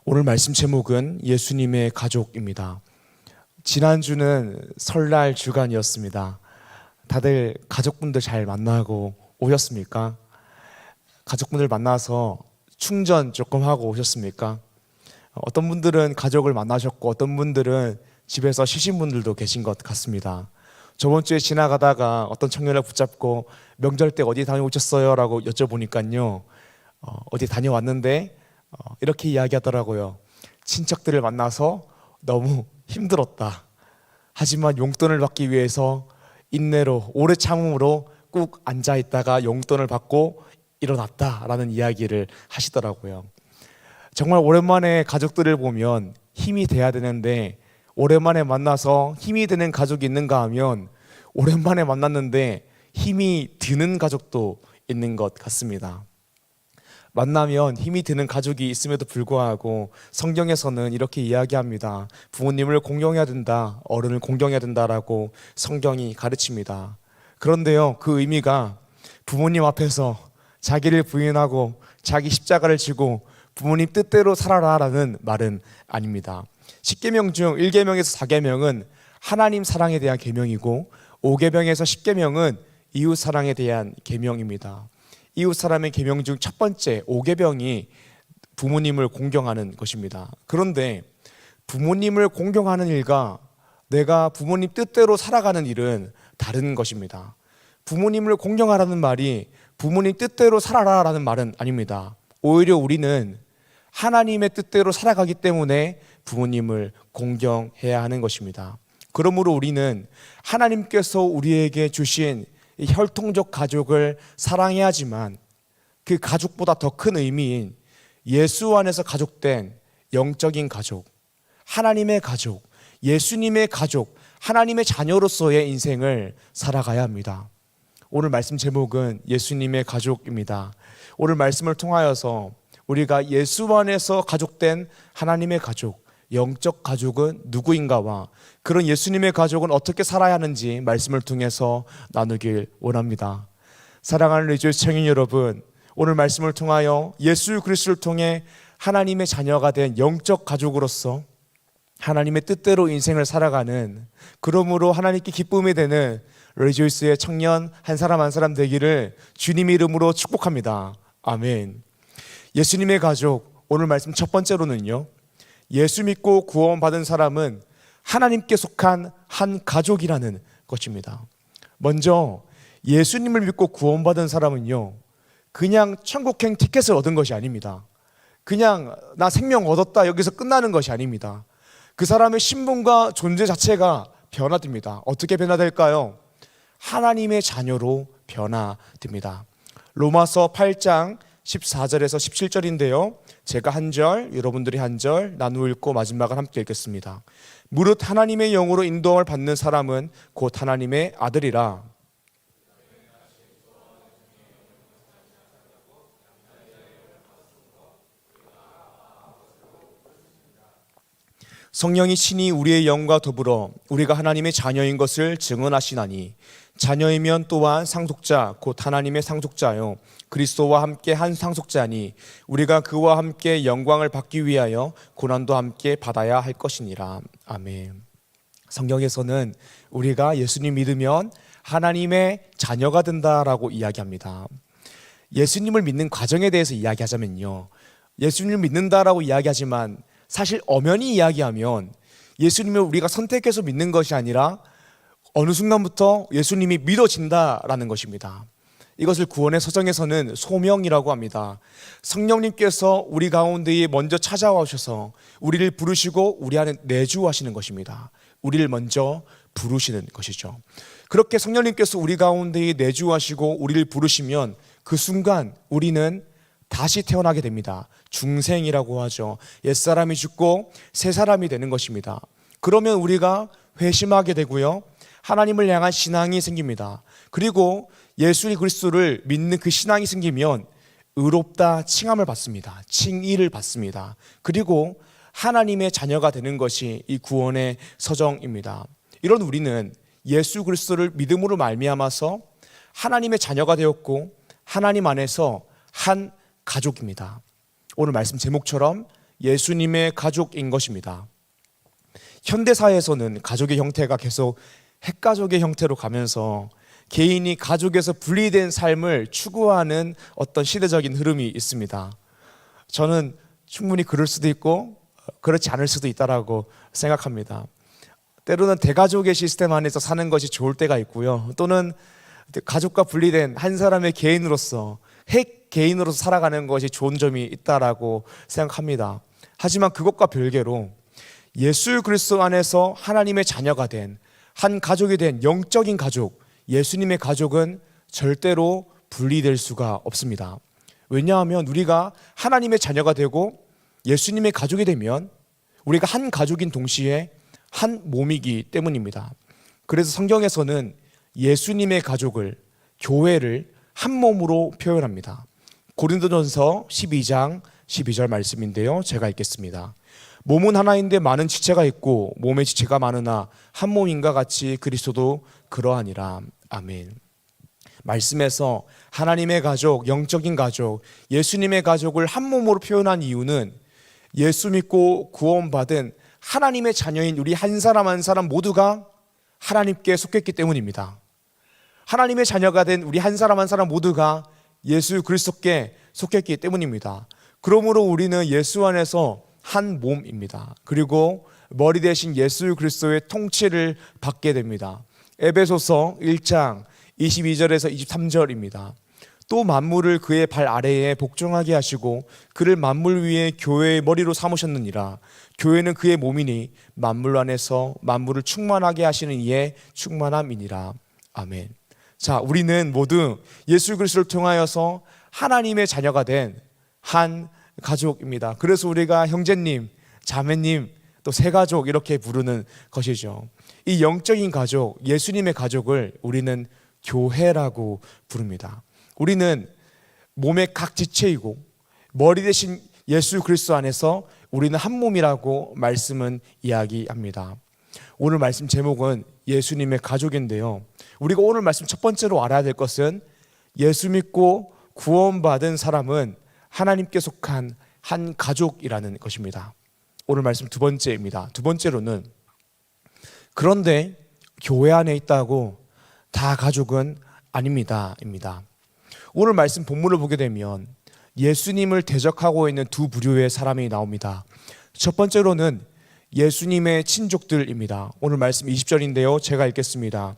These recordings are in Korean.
오늘 말씀 제목은 예수님의 가족입니다. 지난주는 설날 주간이었습니다. 다들 가족분들 잘 만나고 오셨습니까? 가족분들 만나서 충전 조금 하고 오셨습니까? 어떤 분들은 가족을 만나셨고 어떤 분들은 집에서 쉬신 분들도 계신 것 같습니다. 저번 주에 지나가다가 어떤 청년을 붙잡고 명절 때 어디 다녀오셨어요? 라고 여쭤보니까요, 어디 다녀왔는데 이렇게 이야기하더라고요. 친척들을 만나서 너무 힘들었다. 하지만 용돈을 받기 위해서 인내로 오래 참음으로 꾹 앉아있다가 용돈을 받고 일어났다라는 이야기를 하시더라고요. 정말 오랜만에 가족들을 보면 힘이 돼야 되는데, 오랜만에 만나서 힘이 되는 가족이 있는가 하면 오랜만에 만났는데 힘이 드는 가족도 있는 것 같습니다. 만나면 힘이 드는 가족이 있음에도 불구하고 성경에서는 이렇게 이야기합니다. 부모님을 공경해야 된다, 어른을 공경해야 된다라고 성경이 가르칩니다. 그런데요, 그 의미가 부모님 앞에서 자기를 부인하고 자기 십자가를 지고 부모님 뜻대로 살아라라는 말은 아닙니다. 10계명 중 1계명에서 4계명은 하나님 사랑에 대한 계명이고 5계명에서 10계명은 이웃 사랑에 대한 계명입니다. 이웃 사람의 계명 중 첫 번째 5계명이 부모님을 공경하는 것입니다. 그런데 부모님을 공경하는 일과 내가 부모님 뜻대로 살아가는 일은 다른 것입니다. 부모님을 공경하라는 말이 부모님 뜻대로 살아라라는 말은 아닙니다. 오히려 우리는 하나님의 뜻대로 살아가기 때문에 부모님을 공경해야 하는 것입니다. 그러므로 우리는 하나님께서 우리에게 주신 이 혈통적 가족을 사랑해야 하지만 그 가족보다 더 큰 의미인 예수 안에서 가족된 영적인 가족, 하나님의 가족, 예수님의 가족, 하나님의 자녀로서의 인생을 살아가야 합니다. 오늘 말씀 제목은 예수님의 가족입니다. 오늘 말씀을 통하여서 우리가 예수 안에서 가족된 하나님의 가족, 영적 가족은 누구인가와 그런 예수님의 가족은 어떻게 살아야 하는지 말씀을 통해서 나누길 원합니다. 사랑하는 리조이스 청년 여러분, 오늘 말씀을 통하여 예수 그리스도를 통해 하나님의 자녀가 된 영적 가족으로서 하나님의 뜻대로 인생을 살아가는, 그러므로 하나님께 기쁨이 되는 리조이스의 청년 한 사람 한 사람 되기를 주님의 이름으로 축복합니다. 아멘. 예수님의 가족, 오늘 말씀 첫 번째로는요, 예수 믿고 구원받은 사람은 하나님께 속한 한 가족이라는 것입니다. 먼저 예수님을 믿고 구원받은 사람은요, 그냥 천국행 티켓을 얻은 것이 아닙니다. 그냥 나 생명 얻었다 여기서 끝나는 것이 아닙니다. 그 사람의 신분과 존재 자체가 변화됩니다. 어떻게 변화될까요? 하나님의 자녀로 변화됩니다. 로마서 8장 14절에서 17절인데요, 제가 한 절, 여러분들이 한 절 나누어 읽고 마지막을 함께 읽겠습니다. 무릇 하나님의 영으로 인도함을 받는 사람은 곧 하나님의 아들이라. 성령이 친히 우리의 영과 더불어 우리가 하나님의 자녀인 것을 증언하시나니, 자녀이면 또한 상속자 곧 하나님의 상속자요 그리스도와 함께 한 상속자니, 우리가 그와 함께 영광을 받기 위하여 고난도 함께 받아야 할 것이니라. 아멘. 성경에서는 우리가 예수님 믿으면 하나님의 자녀가 된다라고 이야기합니다. 예수님을 믿는 과정에 대해서 이야기하자면요, 예수님을 믿는다라고 이야기하지만 사실 엄연히 이야기하면 예수님을 우리가 선택해서 믿는 것이 아니라 어느 순간부터 예수님이 믿어진다라는 것입니다. 이것을 구원의 서정에서는 소명이라고 합니다. 성령님께서 우리 가운데에 먼저 찾아와 오셔서 우리를 부르시고 우리 안에 내주하시는 것입니다. 우리를 먼저 부르시는 것이죠. 그렇게 성령님께서 우리 가운데에 내주하시고 우리를 부르시면 그 순간 우리는 다시 태어나게 됩니다. 중생이라고 하죠. 옛사람이 죽고 새 사람이 되는 것입니다. 그러면 우리가 회심하게 되고요, 하나님을 향한 신앙이 생깁니다. 그리고 예수 그리스도를 믿는 그 신앙이 생기면 의롭다 칭함을 받습니다. 칭의를 받습니다. 그리고 하나님의 자녀가 되는 것이 이 구원의 서정입니다. 이런 우리는 예수 그리스도를 믿음으로 말미암아서 하나님의 자녀가 되었고 하나님 안에서 한 가족입니다. 오늘 말씀 제목처럼 예수님의 가족인 것입니다. 현대사회에서는 가족의 형태가 계속 핵가족의 형태로 가면서 개인이 가족에서 분리된 삶을 추구하는 어떤 시대적인 흐름이 있습니다. 저는 충분히 그럴 수도 있고 그렇지 않을 수도 있다라고 생각합니다. 때로는 대가족의 시스템 안에서 사는 것이 좋을 때가 있고요. 또는 가족과 분리된 한 사람의 개인으로서 핵 개인으로서 살아가는 것이 좋은 점이 있다라고 생각합니다. 하지만 그것과 별개로 예수 그리스도 안에서 하나님의 자녀가 된 한 가족이 된 영적인 가족, 예수님의 가족은 절대로 분리될 수가 없습니다. 왜냐하면 우리가 하나님의 자녀가 되고 예수님의 가족이 되면 우리가 한 가족인 동시에 한 몸이기 때문입니다. 그래서 성경에서는 예수님의 가족을, 교회를 한 몸으로 표현합니다. 고린도전서 12장 12절 말씀인데요, 제가 읽겠습니다. 몸은 하나인데 많은 지체가 있고 몸의 지체가 많으나 한 몸인가 같이 그리스도도 그러하니라. 아멘. 말씀에서 하나님의 가족, 영적인 가족, 예수님의 가족을 한 몸으로 표현한 이유는 예수 믿고 구원받은 하나님의 자녀인 우리 한 사람 한 사람 모두가 하나님께 속했기 때문입니다. 하나님의 자녀가 된 우리 한 사람 한 사람 모두가 예수 그리스도께 속했기 때문입니다. 그러므로 우리는 예수 안에서 한 몸입니다. 그리고 머리 대신 예수 그리스도의 통치를 받게 됩니다. 에베소서 1장 22절에서 23절입니다. 또 만물을 그의 발 아래에 복종하게 하시고 그를 만물 위에 교회의 머리로 삼으셨느니라. 교회는 그의 몸이니 만물 안에서 만물을 충만하게 하시는 이의 충만함이니라. 아멘. 자, 우리는 모두 예수 그리스도를 통하여서 하나님의 자녀가 된 한 가족입니다. 그래서 우리가 형제님, 자매님, 또 새가족 이렇게 부르는 것이죠. 이 영적인 가족, 예수님의 가족을 우리는 교회라고 부릅니다. 우리는 몸의 각 지체이고 머리 대신 예수 그리스도 안에서 우리는 한 몸이라고 말씀은 이야기합니다. 오늘 말씀 제목은 예수님의 가족인데요, 우리가 오늘 말씀 첫 번째로 알아야 될 것은 예수 믿고 구원받은 사람은 하나님께 속한 한 가족이라는 것입니다. 오늘 말씀 두 번째입니다. 두 번째로는 그런데 교회 안에 있다고 다 가족은 아닙니다. 오늘 말씀 본문을 보게 되면 예수님을 대적하고 있는 두 부류의 사람이 나옵니다. 첫 번째로는 예수님의 친족들입니다. 오늘 말씀 20절인데요, 제가 읽겠습니다.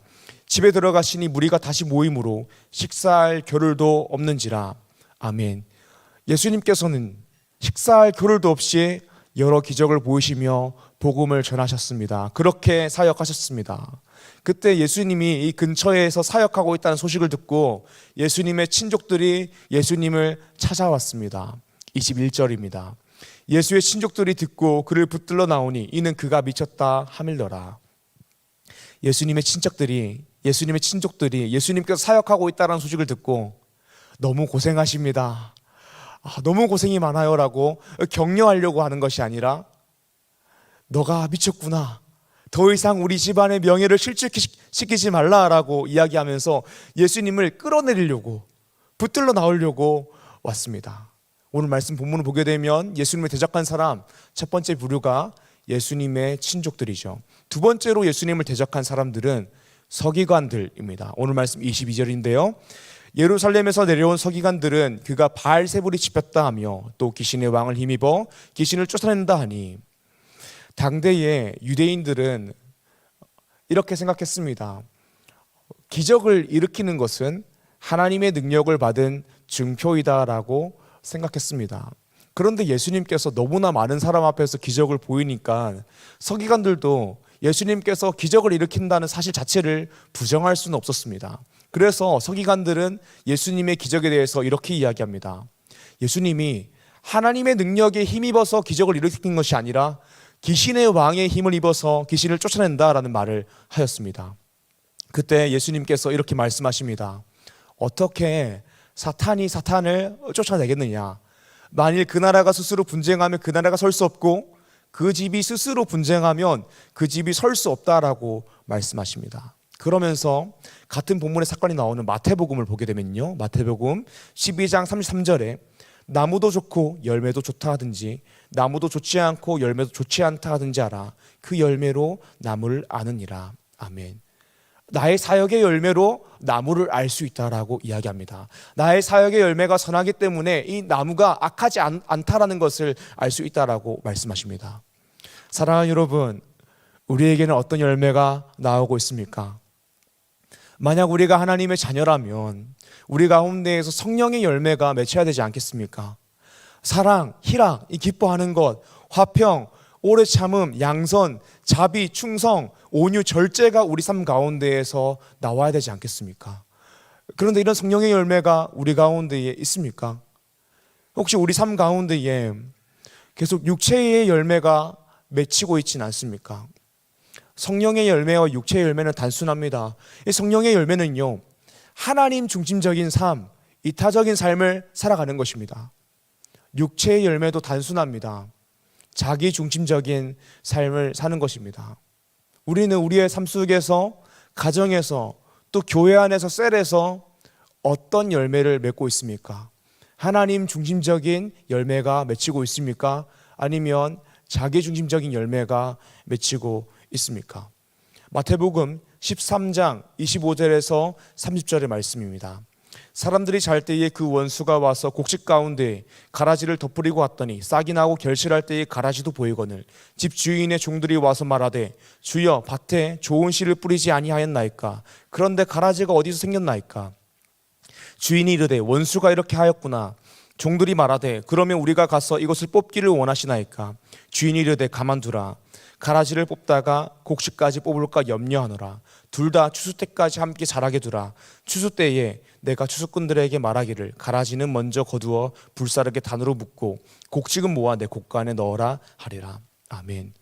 집에 들어가시니 무리가 다시 모임으로 식사할 겨를도 없는지라. 아멘. 예수님께서는 식사할 겨를도 없이 여러 기적을 보이시며 복음을 전하셨습니다. 그렇게 사역하셨습니다. 그때 예수님이 이 근처에서 사역하고 있다는 소식을 듣고 예수님의 친족들이 예수님을 찾아왔습니다. 21절입니다. 예수의 친족들이 듣고 그를 붙들러 나오니 이는 그가 미쳤다 하밀더라. 예수님의 친족들이 예수님께서 사역하고 있다는 소식을 듣고 너무 고생하십니다, 너무 고생이 많아요 라고 격려하려고 하는 것이 아니라 너가 미쳤구나, 더 이상 우리 집안의 명예를 실추시키지 말라라고 이야기하면서 예수님을 끌어내리려고, 붙들러 나오려고 왔습니다. 오늘 말씀 본문을 보게 되면 예수님을 대적한 사람, 첫 번째 부류가 예수님의 친족들이죠. 두 번째로 예수님을 대적한 사람들은 서기관들입니다. 오늘 말씀 22절인데요. 예루살렘에서 내려온 서기관들은 그가 바알세불이 짚혔다 하며 또 귀신의 왕을 힘입어 귀신을 쫓아낸다 하니, 당대의 유대인들은 이렇게 생각했습니다. 기적을 일으키는 것은 하나님의 능력을 받은 증표이다라고 생각했습니다. 그런데 예수님께서 너무나 많은 사람 앞에서 기적을 보이니까 서기관들도 예수님께서 기적을 일으킨다는 사실 자체를 부정할 수는 없었습니다. 그래서 서기관들은 예수님의 기적에 대해서 이렇게 이야기합니다. 예수님이 하나님의 능력에 힘입어서 기적을 일으킨 것이 아니라 귀신의 왕의 힘을 입어서 귀신을 쫓아낸다라는 말을 하였습니다. 그때 예수님께서 이렇게 말씀하십니다. 어떻게 사탄이 사탄을 쫓아내겠느냐? 만일 그 나라가 스스로 분쟁하면 그 나라가 설 수 없고 그 집이 스스로 분쟁하면 그 집이 설 수 없다라고 말씀하십니다. 그러면서 같은 본문의 사건이 나오는 마태복음을 보게 되면요, 마태복음 12장 33절에 나무도 좋고 열매도 좋다 하든지 나무도 좋지 않고 열매도 좋지 않다 하든지 알아. 그 열매로 나무를 아느니라. 아멘. 나의 사역의 열매로 나무를 알 수 있다라고 이야기합니다. 나의 사역의 열매가 선하기 때문에 이 나무가 악하지 않다라는 것을 알 수 있다라고 말씀하십니다. 사랑하는 여러분, 우리에게는 어떤 열매가 나오고 있습니까? 만약 우리가 하나님의 자녀라면 우리 가운데에서 성령의 열매가 맺혀야 되지 않겠습니까? 사랑, 희락, 이 기뻐하는 것, 화평, 오래 참음, 양선, 자비, 충성, 온유, 절제가 우리 삶 가운데에서 나와야 되지 않겠습니까? 그런데 이런 성령의 열매가 우리 가운데에 있습니까? 혹시 우리 삶 가운데에 계속 육체의 열매가 맺히고 있지는 않습니까? 성령의 열매와 육체의 열매는 단순합니다. 이 성령의 열매는요, 하나님 중심적인 삶, 이타적인 삶을 살아가는 것입니다. 육체의 열매도 단순합니다. 자기 중심적인 삶을 사는 것입니다. 우리는 우리의 삶 속에서, 가정에서, 또 교회 안에서, 셀에서 어떤 열매를 맺고 있습니까? 하나님 중심적인 열매가 맺히고 있습니까? 아니면 자기 중심적인 열매가 맺히고 있습니까? 마태복음 13장 25절에서 30절의 말씀입니다. 사람들이 잘 때에 그 원수가 와서 곡식 가운데 가라지를 덮으리고 왔더니 싹이 나고 결실할 때에 가라지도 보이거늘 집 주인의 종들이 와서 말하되 주여 밭에 좋은 씨를 뿌리지 아니하였나이까? 그런데 가라지가 어디서 생겼나이까? 주인이 이르되 원수가 이렇게 하였구나. 종들이 말하되 그러면 우리가 가서 이것을 뽑기를 원하시나이까? 주인이 이르되 가만두라. 가라지를 뽑다가 곡식까지 뽑을까 염려하노라. 둘 다 추수 때까지 함께 자라게 두라. 추수 때에 내가 추수꾼들에게 말하기를 가라지는 먼저 거두어 불사르게 단으로 묶고 곡식은 모아 내 곡간에 넣어라 하리라. 아멘.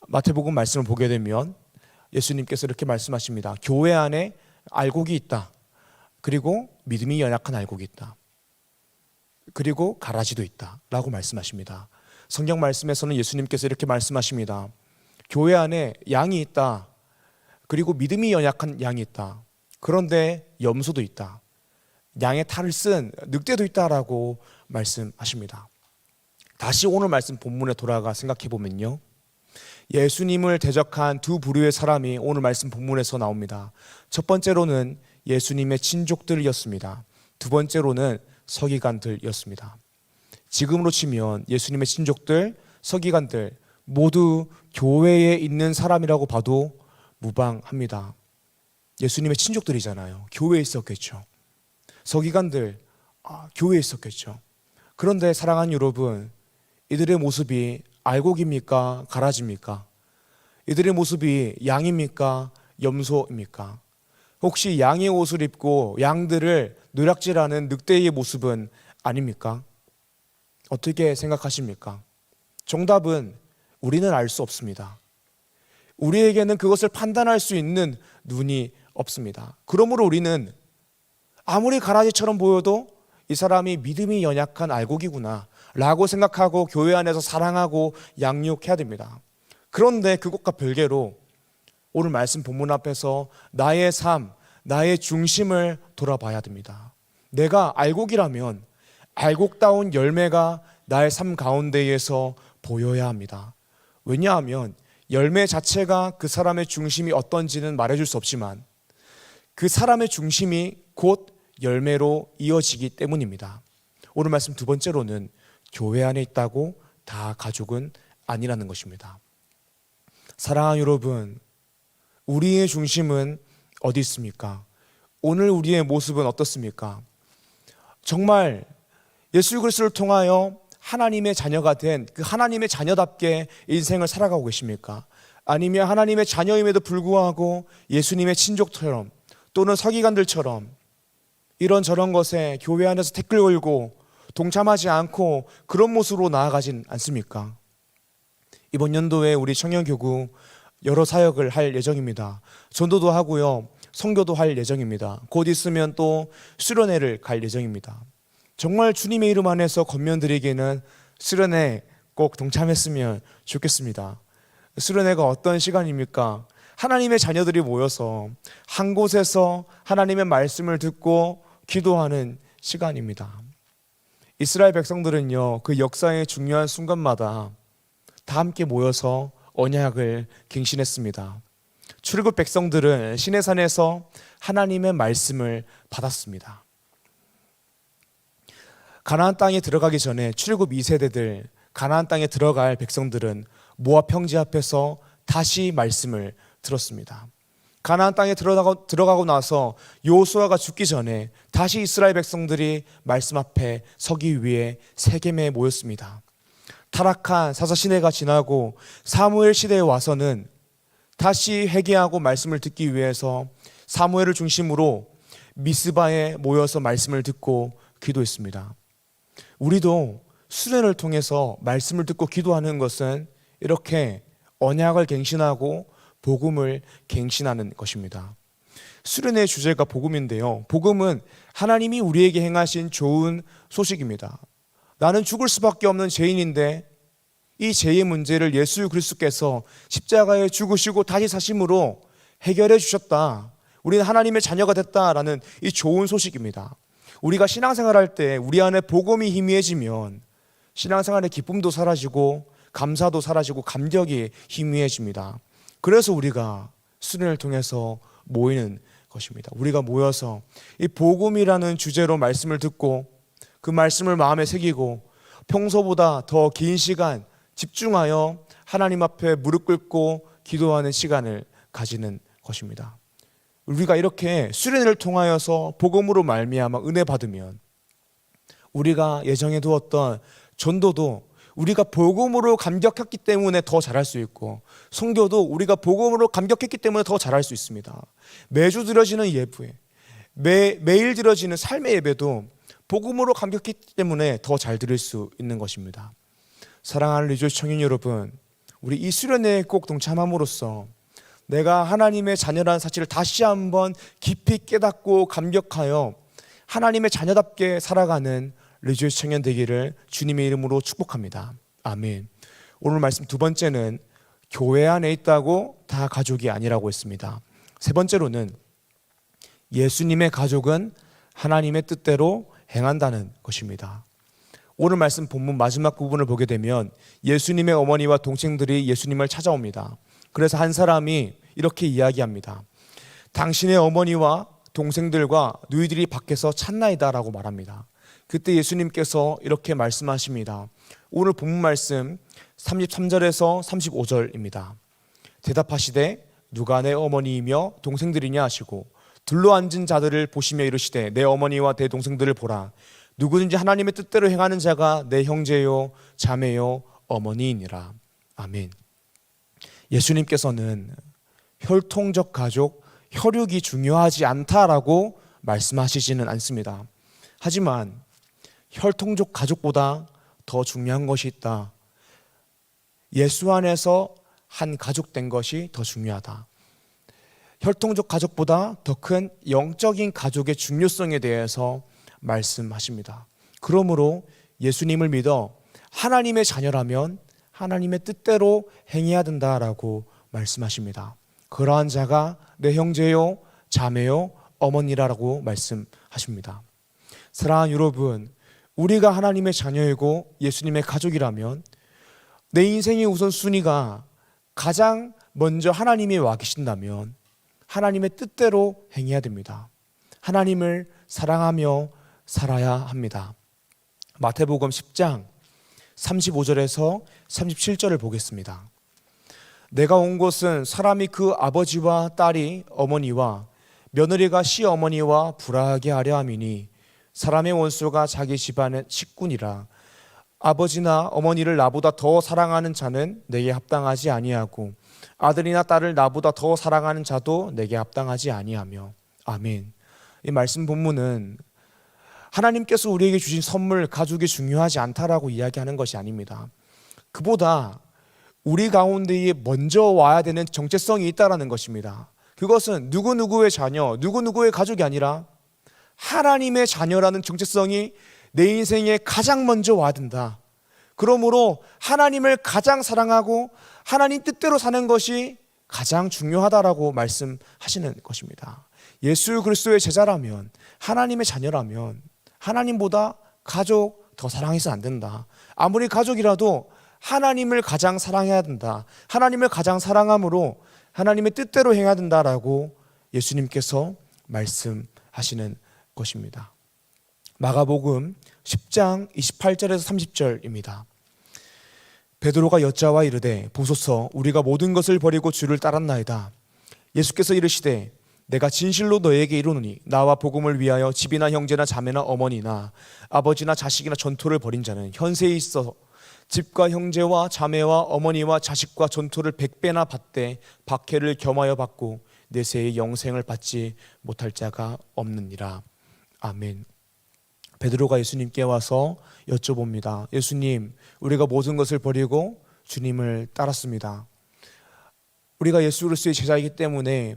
마태복음 말씀을 보게 되면 예수님께서 이렇게 말씀하십니다. 교회 안에 알곡이 있다. 그리고 믿음이 연약한 알곡이 있다. 그리고 가라지도 있다 라고 말씀하십니다. 성경 말씀에서는 예수님께서 이렇게 말씀하십니다. 교회 안에 양이 있다. 그리고 믿음이 연약한 양이 있다. 그런데 염소도 있다. 양의 탈을 쓴 늑대도 있다라고 말씀하십니다. 다시 오늘 말씀 본문에 돌아가 생각해 보면요, 예수님을 대적한 두 부류의 사람이 오늘 말씀 본문에서 나옵니다. 첫 번째로는 예수님의 친족들이었습니다. 두 번째로는 서기관들이었습니다. 지금으로 치면 예수님의 친족들, 서기관들 모두 교회에 있는 사람이라고 봐도 무방합니다. 예수님의 친족들이잖아요. 교회에 있었겠죠. 서기관들, 교회에 있었겠죠. 그런데 사랑하는 여러분, 이들의 모습이 알곡입니까? 가라지입니까? 이들의 모습이 양입니까? 염소입니까? 혹시 양의 옷을 입고 양들을 노략질하는 늑대의 모습은 아닙니까? 어떻게 생각하십니까? 정답은 우리는 알 수 없습니다. 우리에게는 그것을 판단할 수 있는 눈이 없습니다. 그러므로 우리는 아무리 가라지처럼 보여도 이 사람이 믿음이 연약한 알곡이구나 라고 생각하고 교회 안에서 사랑하고 양육해야 됩니다. 그런데 그것과 별개로 오늘 말씀 본문 앞에서 나의 삶, 나의 중심을 돌아봐야 됩니다. 내가 알곡이라면 알곡다운 열매가 나의 삶 가운데에서 보여야 합니다. 왜냐하면 열매 자체가 그 사람의 중심이 어떤지는 말해줄 수 없지만 그 사람의 중심이 곧 열매로 이어지기 때문입니다. 오늘 말씀 두 번째로는 교회 안에 있다고 다 가족은 아니라는 것입니다. 사랑하는 여러분, 우리의 중심은 어디 있습니까? 오늘 우리의 모습은 어떻습니까? 정말 예수 그리스도를 통하여 하나님의 자녀가 된 그 하나님의 자녀답게 인생을 살아가고 계십니까? 아니면 하나님의 자녀임에도 불구하고 예수님의 친족처럼 또는 서기관들처럼 이런저런 것에 교회 안에서 댓글 걸고 동참하지 않고 그런 모습으로 나아가진 않습니까? 이번 연도에 우리 청년교구 여러 사역을 할 예정입니다. 전도도 하고요, 선교도 할 예정입니다. 곧 있으면 또 수련회를 갈 예정입니다. 정말 주님의 이름 안에서 권면드리기에는 수련회 꼭 동참했으면 좋겠습니다. 수련회가 어떤 시간입니까? 하나님의 자녀들이 모여서 한 곳에서 하나님의 말씀을 듣고 기도하는 시간입니다. 이스라엘 백성들은요, 그 역사의 중요한 순간마다 다 함께 모여서 언약을 갱신했습니다. 출애굽 백성들은 시내산에서 하나님의 말씀을 받았습니다. 가나안 땅에 들어가기 전에 출애굽 2세대들, 가나안 땅에 들어갈 백성들은 모압 형제 앞에서 다시 말씀을 들었습니다. 가나안 땅에 들어가고 나서 여호수아가 죽기 전에 다시 이스라엘 백성들이 말씀 앞에 서기 위해 세겜에 모였습니다. 타락한 사사 시대가 지나고 사무엘 시대에 와서는 다시 회개하고 말씀을 듣기 위해서 사무엘을 중심으로 미스바에 모여서 말씀을 듣고 기도했습니다. 우리도 수련을 통해서 말씀을 듣고 기도하는 것은 이렇게 언약을 갱신하고 복음을 갱신하는 것입니다. 수련의 주제가 복음인데요, 복음은 하나님이 우리에게 행하신 좋은 소식입니다. 나는 죽을 수밖에 없는 죄인인데 이 죄의 문제를 예수 그리스도께서 십자가에 죽으시고 다시 사심으로 해결해 주셨다. 우리는 하나님의 자녀가 됐다라는 이 좋은 소식입니다. 우리가 신앙생활할 때 우리 안에 복음이 희미해지면 신앙생활의 기쁨도 사라지고 감사도 사라지고 감격이 희미해집니다. 그래서 우리가 수련을 통해서 모이는 것입니다. 우리가 모여서 이 복음이라는 주제로 말씀을 듣고 그 말씀을 마음에 새기고 평소보다 더 긴 시간 집중하여 하나님 앞에 무릎 꿇고 기도하는 시간을 가지는 것입니다. 우리가 이렇게 수련을 통하여서 복음으로 말미암아 은혜 받으면 우리가 예정해 두었던 전도도 우리가 복음으로 감격했기 때문에 더 잘할 수 있고, 선교도 우리가 복음으로 감격했기 때문에 더 잘할 수 있습니다. 매주 드려지는 예배, 매일 드려지는 삶의 예배도 복음으로 감격했기 때문에 더 잘 드릴 수 있는 것입니다. 사랑하는 리조스 청년 여러분, 우리 이 수련회에 꼭 동참함으로써 내가 하나님의 자녀라는 사실을 다시 한번 깊이 깨닫고 감격하여 하나님의 자녀답게 살아가는 리조스 청년 되기를 주님의 이름으로 축복합니다. 아멘. 오늘 말씀 두 번째는 교회 안에 있다고 다 가족이 아니라고 했습니다. 세 번째로는 예수님의 가족은 하나님의 뜻대로 행한다는 것입니다. 오늘 말씀 본문 마지막 부분을 보게 되면 예수님의 어머니와 동생들이 예수님을 찾아옵니다. 그래서 한 사람이 이렇게 이야기합니다. 당신의 어머니와 동생들과 너희들이 밖에서 찾나이다 라고 말합니다. 그때 예수님께서 이렇게 말씀하십니다. 오늘 본문 말씀 33절에서 35절입니다. 대답하시되 누가 내 어머니이며 동생들이냐 하시고 둘러앉은 자들을 보시며 이르시되 내 어머니와 내 동생들을 보라. 누구든지 하나님의 뜻대로 행하는 자가 내 형제요 자매요 어머니이니라. 아멘. 예수님께서는 혈통적 가족, 혈육이 중요하지 않다라고 말씀하시지는 않습니다. 하지만 혈통적 가족보다 더 중요한 것이 있다. 예수 안에서 한 가족 된 것이 더 중요하다. 혈통적 가족보다 더 큰 영적인 가족의 중요성에 대해서 말씀하십니다. 그러므로 예수님을 믿어 하나님의 자녀라면 하나님의 뜻대로 행해야 된다라고 말씀하십니다. 그러한 자가 내 형제요 자매요 어머니라고 말씀하십니다. 사랑하는 여러분, 우리가 하나님의 자녀이고 예수님의 가족이라면 내 인생의 우선순위가 가장 먼저 하나님이 와 계신다면 하나님의 뜻대로 행해야 됩니다. 하나님을 사랑하며 살아야 합니다. 마태복음 10장 35절에서 37절을 보겠습니다. 내가 온 곳은 사람이 그 아버지와 딸이 어머니와 며느리가 시어머니와 불화하게 하려 함이니 사람의 원수가 자기 집안의 식군이라. 아버지나 어머니를 나보다 더 사랑하는 자는 내게 합당하지 아니하고 아들이나 딸을 나보다 더 사랑하는 자도 내게 합당하지 아니하며. 아멘. 이 말씀 본문은 하나님께서 우리에게 주신 선물, 가족이 중요하지 않다라고 이야기하는 것이 아닙니다. 그보다 우리 가운데에 먼저 와야 되는 정체성이 있다라는 것입니다. 그것은 누구누구의 자녀, 누구누구의 가족이 아니라 하나님의 자녀라는 정체성이 내 인생에 가장 먼저 와야 된다. 그러므로 하나님을 가장 사랑하고 하나님 뜻대로 사는 것이 가장 중요하다라고 말씀하시는 것입니다. 예수 그리스도의 제자라면, 하나님의 자녀라면 하나님보다 가족 더 사랑해서는 안 된다. 아무리 가족이라도 하나님을 가장 사랑해야 된다. 하나님을 가장 사랑함으로 하나님의 뜻대로 행해야 된다라고 예수님께서 말씀하시는 것입니다. 마가복음 10장 28절에서 30절입니다. 베드로가 여짜와 이르되 보소서 우리가 모든 것을 버리고 주를 따랐나이다. 예수께서 이르시되 내가 진실로 너에게 이르노니 나와 복음을 위하여 집이나 형제나 자매나 어머니나 아버지나 자식이나 전토를 벌인 자는 현세에 있어 집과 형제와 자매와 어머니와 자식과 전토를 100배나 받되 박해를 겸하여 받고 내세의 영생을 받지 못할 자가 없느니라. 아멘. 베드로가 예수님께 와서 여쭤봅니다. 예수님, 우리가 모든 것을 버리고 주님을 따랐습니다. 우리가 예수 그리스도의 제자이기 때문에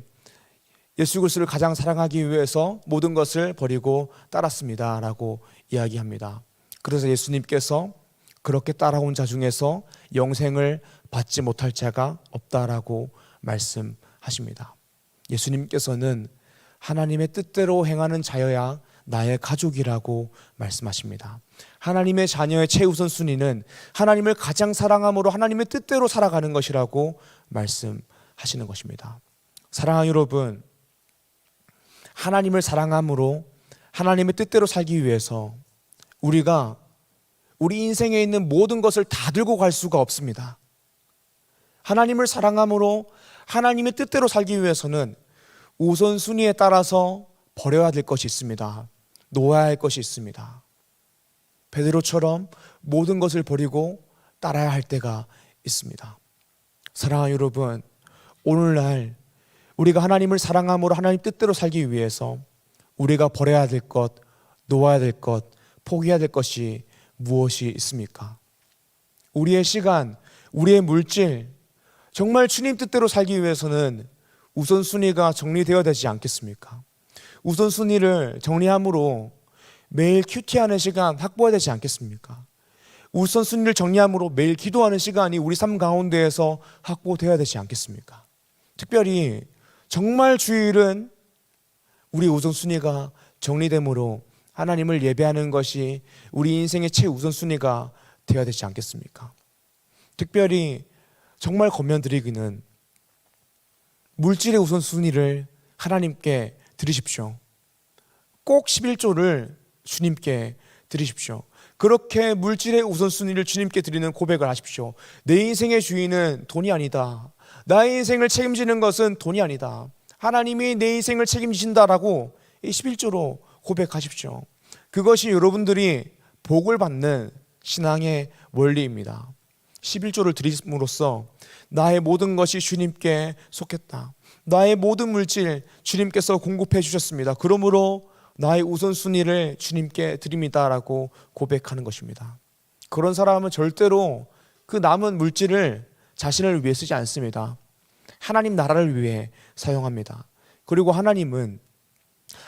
예수 그리스도를 가장 사랑하기 위해서 모든 것을 버리고 따랐습니다 라고 이야기합니다. 그래서 예수님께서 그렇게 따라온 자 중에서 영생을 받지 못할 자가 없다라고 말씀하십니다. 예수님께서는 하나님의 뜻대로 행하는 자여야 나의 가족이라고 말씀하십니다. 하나님의 자녀의 최우선 순위는 하나님을 가장 사랑함으로 하나님의 뜻대로 살아가는 것이라고 말씀하시는 것입니다. 사랑하는 여러분, 하나님을 사랑함으로 하나님의 뜻대로 살기 위해서 우리가 우리 인생에 있는 모든 것을 다 들고 갈 수가 없습니다. 하나님을 사랑함으로 하나님의 뜻대로 살기 위해서는 우선순위에 따라서 버려야 될 것이 있습니다. 놓아야 할 것이 있습니다. 베드로처럼 모든 것을 버리고 따라야 할 때가 있습니다. 사랑하는 여러분, 오늘날 우리가 하나님을 사랑함으로 하나님 뜻대로 살기 위해서 우리가 버려야 될 것, 놓아야 될 것, 포기해야 될 것이 무엇이 있습니까? 우리의 시간, 우리의 물질, 정말 주님 뜻대로 살기 위해서는 우선순위가 정리되어야 되지 않겠습니까? 우선순위를 정리함으로 매일 큐티하는 시간 확보해야 되지 않겠습니까? 우선순위를 정리함으로 매일 기도하는 시간이 우리 삶 가운데에서 확보되어야 되지 않겠습니까? 특별히 정말 주일은 우리 우선순위가 정리되므로 하나님을 예배하는 것이 우리 인생의 최우선순위가 되어야 되지 않겠습니까? 특별히 정말 권면드리기는 물질의 우선순위를 하나님께 드리십시오. 꼭 11조를 주님께 드리십시오. 그렇게 물질의 우선순위를 주님께 드리는 고백을 하십시오. 내 인생의 주인은 돈이 아니다. 나의 인생을 책임지는 것은 돈이 아니다. 하나님이 내 인생을 책임지신다라고 이 11조로 고백하십시오. 그것이 여러분들이 복을 받는 신앙의 원리입니다. 11조를 드림으로써 나의 모든 것이 주님께 속했다. 나의 모든 물질 주님께서 공급해 주셨습니다. 그러므로 나의 우선순위를 주님께 드립니다라고 고백하는 것입니다. 그런 사람은 절대로 그 남은 물질을 자신을 위해 쓰지 않습니다. 하나님 나라를 위해 사용합니다. 그리고 하나님은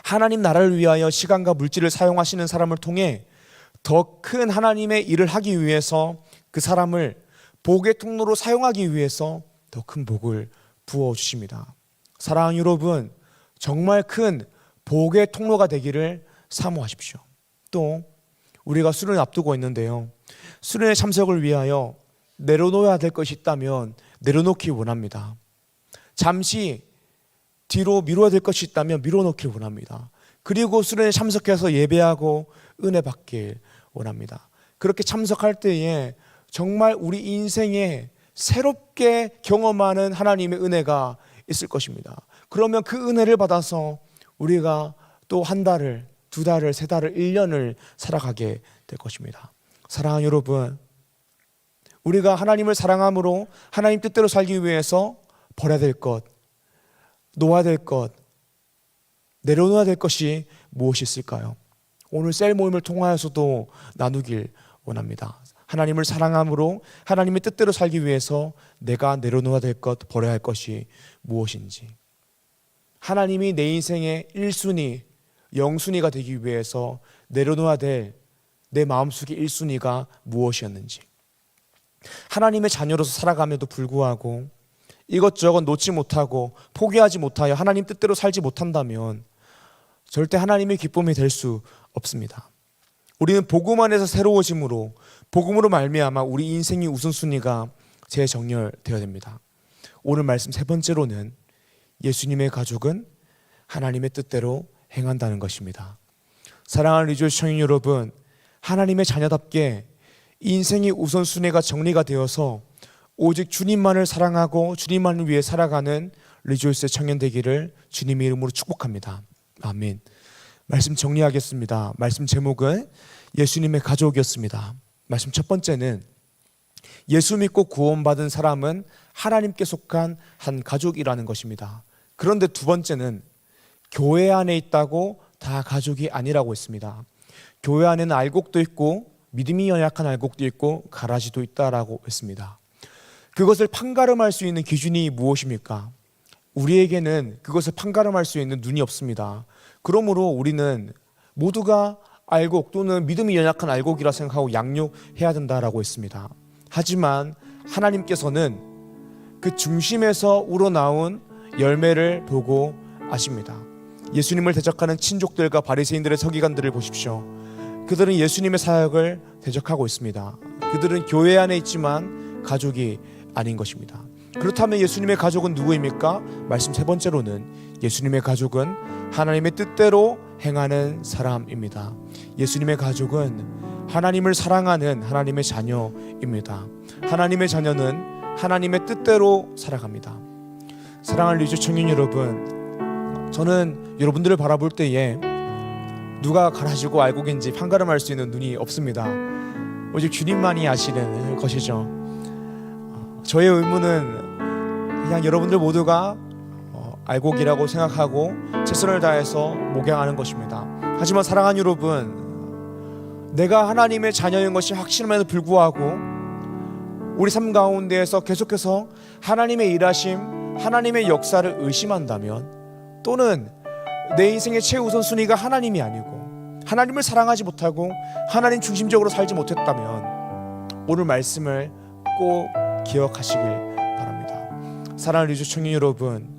하나님 나라를 위하여 시간과 물질을 사용하시는 사람을 통해 더 큰 하나님의 일을 하기 위해서 그 사람을 복의 통로로 사용하기 위해서 더 큰 복을 부어주십니다. 사랑하는 여러분, 정말 큰 복의 통로가 되기를 사모하십시오. 또 우리가 수련을 앞두고 있는데요, 수련의 참석을 위하여 내려놓아야 될 것이 있다면 내려놓기 원합니다. 잠시 뒤로 미뤄야 될 것이 있다면 미뤄놓기를 원합니다. 그리고 수련에 참석해서 예배하고 은혜 받길 원합니다. 그렇게 참석할 때에 정말 우리 인생에 새롭게 경험하는 하나님의 은혜가 있을 것입니다. 그러면 그 은혜를 받아서 우리가 또 한 달을, 두 달을, 세 달을, 1년을 살아가게 될 것입니다. 사랑하는 여러분, 우리가 하나님을 사랑함으로 하나님 뜻대로 살기 위해서 버려야 될 것, 놓아야 될 것, 내려놓아야 될 것이 무엇이 있을까요? 오늘 셀 모임을 통하여서도 나누길 원합니다. 하나님을 사랑함으로 하나님의 뜻대로 살기 위해서 내가 내려놓아야 될 것, 버려야 할 것이 무엇인지, 하나님이 내 인생의 1순위, 0순위가 되기 위해서 내려놓아야 될 내 마음속의 1순위가 무엇이었는지, 하나님의 자녀로서 살아감에도 불구하고 이것저것 놓지 못하고 포기하지 못하여 하나님 뜻대로 살지 못한다면 절대 하나님의 기쁨이 될 수 없습니다. 우리는 복음 안에서 새로워짐으로, 복음으로 말미암아 우리 인생의 우선순위가 재정렬되어야 됩니다. 오늘 말씀 세 번째로는 예수님의 가족은 하나님의 뜻대로 행한다는 것입니다. 사랑하는 리조스 청년 여러분, 하나님의 자녀답게 인생의 우선순위가 정리가 되어서 오직 주님만을 사랑하고 주님만을 위해 살아가는 리조스의 청년 되기를 주님의 이름으로 축복합니다. 아멘. 말씀 정리하겠습니다. 말씀 제목은 예수님의 가족이었습니다. 말씀 첫 번째는 예수 믿고 구원받은 사람은 하나님께 속한 한 가족이라는 것입니다. 그런데 두 번째는 교회 안에 있다고 다 가족이 아니라고 했습니다. 교회 안에는 알곡도 있고 믿음이 연약한 알곡도 있고 가라지도 있다라고 했습니다. 그것을 판가름할 수 있는 기준이 무엇입니까? 우리에게는 그것을 판가름할 수 있는 눈이 없습니다. 그러므로 우리는 모두가 알곡 또는 믿음이 연약한 알곡이라 생각하고 양육해야 된다라고 했습니다. 하지만 하나님께서는 그 중심에서 우러나온 열매를 보고 아십니다. 예수님을 대적하는 친족들과 바리새인들의 서기관들을 보십시오. 그들은 예수님의 사역을 대적하고 있습니다. 그들은 교회 안에 있지만 가족이 아닌 것입니다. 그렇다면 예수님의 가족은 누구입니까? 말씀 세 번째로는 예수님의 가족은 하나님의 뜻대로 행하는 사람입니다. 예수님의 가족은 하나님을 사랑하는 하나님의 자녀입니다. 하나님의 자녀는 하나님의 뜻대로 살아갑니다. 사랑하는 리조 청년 여러분, 저는 여러분들을 바라볼 때에 누가 가라지고 알곡인지 판가름할 수 있는 눈이 없습니다. 오직 주님만이 아시는 것이죠. 저의 의무는 그냥 여러분들 모두가 알곡이라고 생각하고 최선을 다해서 목양하는 것입니다. 하지만 사랑하는 여러분, 내가 하나님의 자녀인 것이 확신함에도 불구하고 우리 삶 가운데에서 계속해서 하나님의 일하심, 하나님의 역사를 의심한다면, 또는 내 인생의 최우선순위가 하나님이 아니고 하나님을 사랑하지 못하고 하나님 중심적으로 살지 못했다면 오늘 말씀을 꼭 기억하시길 바랍니다. 사랑하는 리조 청년 여러분,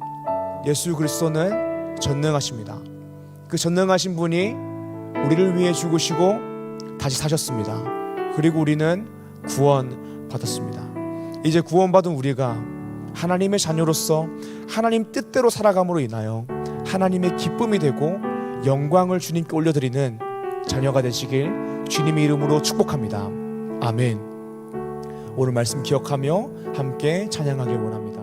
예수 그리스도는 전능하십니다. 그 전능하신 분이 우리를 위해 죽으시고 다시 사셨습니다. 그리고 우리는 구원받았습니다. 이제 구원받은 우리가 하나님의 자녀로서 하나님 뜻대로 살아감으로 인하여 하나님의 기쁨이 되고 영광을 주님께 올려드리는 자녀가 되시길 주님의 이름으로 축복합니다. 아멘. 오늘 말씀 기억하며 함께 찬양하길 원합니다.